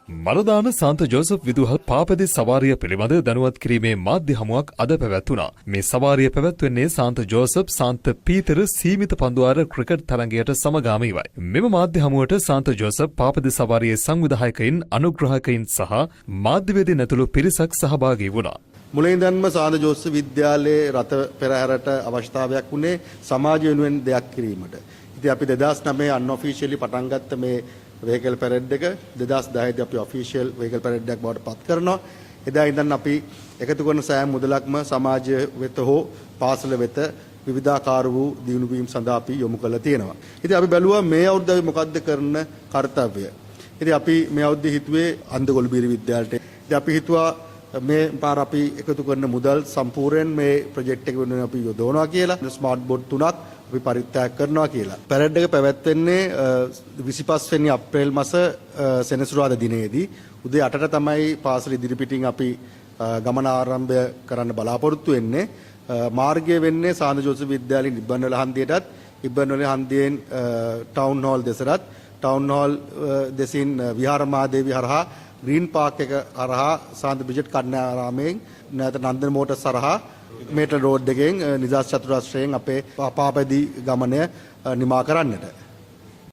මරදාන සාන්ත ජෝසප් විදුහල් පාපැදි සවාරිය පිළිබඳ දැනුවත් කිරීමේ මාධ්‍ය හමුවක් අද පැවැත්වුණා. මේ සවාරිය පැවැත්වෙන්නේ සාන්ත ජෝසප් සාන්ත පීතර සීමිත පන්දුවාර ක්‍රිකට් තරගයට සමගාමීවයි. මෙම මාධ්‍ය හමුවට සාන්ත ජෝසප් පාපැදි සවාරියේ සංවිධායකයින් අනුග්‍රහකයින් සහ මාධ්‍යවේදීන් ඇතුළු පිරිසක් සහභාගී වුණා. මුලින්දන්ම සාන්ත ජෝසප් විද්‍යාලයේ රට පෙරහැරට අවශ්‍යතාවයක් වුණේ සමාජ වෙනුවෙන් දෙයක් කිරීමට. ඉතින් අපි 2009 අන්ඔෆිෂියලි පටන් ගත්ත මේ වෙහිකල් පැරේඩ් එක 2010 දී අපි ඔෆිෂියල් වෙහිකල් පැරේඩ් එකක් බවට පත් කරනවා. එදා ඉඳන් අපි එකතු කරන සෑම මුදලක්ම සමාජ වෙත හෝ පාසල වෙත විවිධාකාර වූ දියුණු වීම සඳහා අපි යොමු කරලා තියෙනවා. ඉතින් අපි බැලුවා මේ අවුරුද්දේ අපි මොකද්ද කරන කාර්යය. ඉතින් අපි මේ අවුරුද්දේ හිතුවේ අන්දගොළුබීර විද්‍යාලයට. ඉතින් අපි හිතුවා මේ පාර අපි එකතු කරන මුදල් සම්පූර්ණයෙන් මේ ප්‍රොජෙක්ට් එක වෙනුවෙන් අපි යොදවනවා කියලා. ස්මාර්ට් බෝඩ් 3ක් අපි පරිත්‍යාග කරනවා කියලා. පැරේඩ් එක පැවැත්වෙන්නේ 25 වෙනි අප්‍රේල් මාස සෙනසුරාදා දිනේදී උදේ 8ට තමයි පාසල ඉදිරිපිටින් අපි ගමන ආරම්භය කරන්න බලාපොරොත්තු වෙන්නේ. මාර්ගය වෙන්නේ සාන්ත ජෝසප් විද්‍යාලයේ ඉබ්බන්වල හන්දියටත් ඉබ්බන්වල හන්දියෙන් ටවුන් හෝල් දෙසටත් ටවුන් හෝල් දෙසින් විහාරමාදේවි හරහා ග්‍රීන් පාක් එක හරහා සාන්ත බ්‍රිජට් කන්‍යාරාමයෙන් නැවත නන්දන මෝටර්ස් හරහා මේටල් රෝඩ් එකෙන් නිදාස් චතුරස්‍රයෙන් අපේ පාපැදි ගමනය නිමා කරන්නට